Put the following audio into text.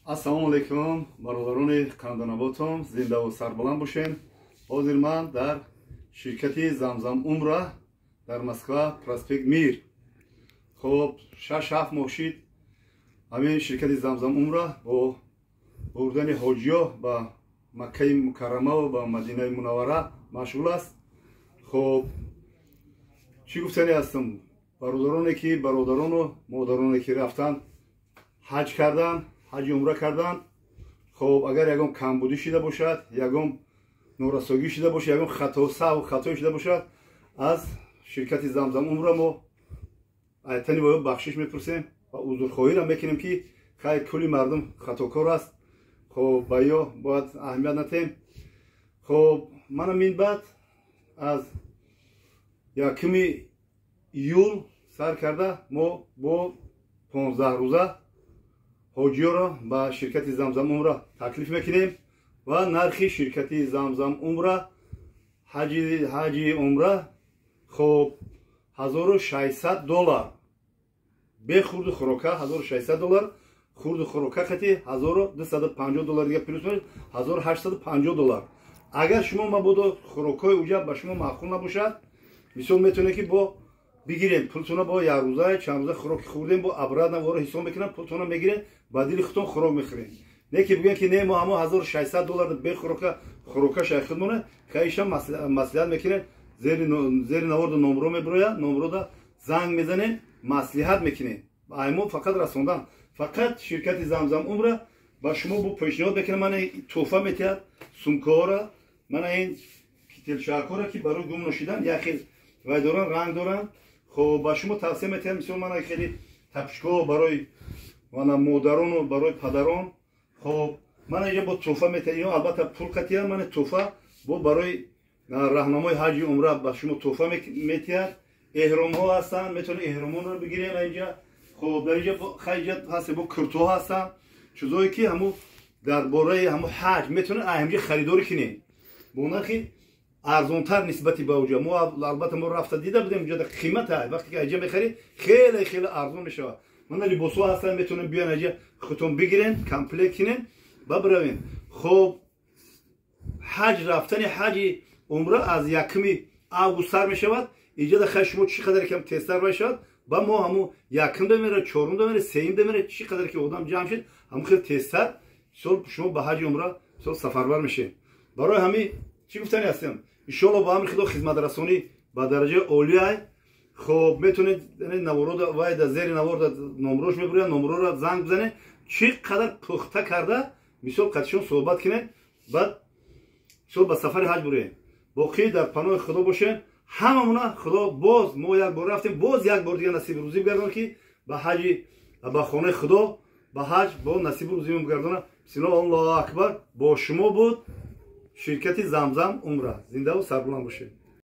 Ассалому алайкум, бародарони канданаботом, зиндаву сарбаланд бошен. Ҳозир ман дар ширкати Замзам Умра дар Москва, проспект Мир. Хоб 6-7 моҳ шид ҳамин ширкати Замзам Умра бо бурдани ҳоҷиё ба Маккаи Мукаррама ва ба Мадинаи Мунаввара машғул аст. Хоб чӣ гуфтани ҳастам? Бародарону модароне ки рафтанд ҳаҷ кардан, ҳаҷи умра кардан, хоб агар ягон камбудӣ шида бошад, ягон норасогӣ шида бошад, ягон хатое шида бошад, аз ширкати Замзам Умра мо айтани бо бахшиш мепурсем ва узрхоҳиро мекунем ки хай кӯли мардум хатокор аст. хоб ба ё бояд аҳамият натем. хоб мана мин баъд аз 1 июл сар карда мо бо 15 рӯза ҳоҷиёро ба ширкати Замзам Умра таклиф мекунем ва нархи ширкати Замзам Умра ҳаҷи умра хоб $1600 бе хурду хӯрока $1600, хурду хӯрока хати $1250 дига плюс $1850. агар шумо мабодо хӯрокҳои уҷа ба шумо маъқул набошад, мисол метавонед ки бо бигирем пултона бо як рӯза чанд рӯза хӯроки хӯрдем бо абрад наворо ҳисоб мекунам, пултона мегирем ба дили худтон хӯрок мехӯрем. Не ки бигӯям ки не мо ҳамо $1600 бе хӯрока шайхид мона, хаиша маслиҳат мекунем, зери наворда номро мебирояд, номрода занг мезанем, маслиҳат мекунем. аймон фақат расондан. фақат ширкати Замзам Умра ба шумо бо пешниҳод мекунам, мана тӯҳфа метиҳад сумкаҳоро, мана ин кителчакҳоро ки барои гум ношидан як хел вай доранд, ранг доранд. хоб ба шумо тавсия метиҳам, мисол мана хеле тапчикҳо барои мана модарону барои падарон. хоб мана инҷа бо тӯҳфа метиҳад, албатта пул қатия, мана тӯҳфа бо барои раҳнамои ҳаҷи умра ба шумо тӯҳфа метиҳад. эҳромҳо ҳастанд, метавонед эҳромонро бигиред инҷа. хоб дар инҷа хайҷа ҳаст бо куртҳо ҳастанд, чизое ки ҳамо дар бораи ҳамо ҳаҷ метавонед ҳамҷа харидорӣ кунед бо нархи арзонтар нисбати ба уҷа. мо албатта мо рафта дида будем уҷа қимата вақте ки аҷа мехарӣ хеле арзон мешавад. мана либосҳо ҳастанд, метавонед биён аҷа худтон бигирен, комплект кунен ва биравен. хоб ҳаҷ рафтани ҳаҷи умра аз 1 август сар мешавад. инҷа да хай шумо чӣ қадар кам тезтар бошад, ба мо ҳамо 1 дамера, 4 дамера, 3 дамера, чӣ қадар ки одам ҷамъ шид, ҳамо хел тезтар шумо ба ҳаҷи умра сафарбар мешед. барои ҳамин чӣ гуфтани ҳастем, иншоалло ба амри худо хизматрасонӣ ба дараҷаи олия. хоб метавонед наворода вай да зери наворда номрош мебуред, номроро занг бизанед, чӣ қадар пухта карда мисол қатишон суҳбат кунед, баъд мисол ба сафари ҳаҷ буред. боқӣ дар паноҳи худо бошед. ҳамамона худо боз мо як бор рафтем, боз як бор дига насиби рӯзӣ бигардон ки ба ҳаҷи ба хонаи худо ба ҳаҷ бо насиби рӯзӣ бигардона. бисмилlah, аллоҳу акбар. бо шумо буд ширкати Замзам Умра. зиндаву сарбуланд бошед.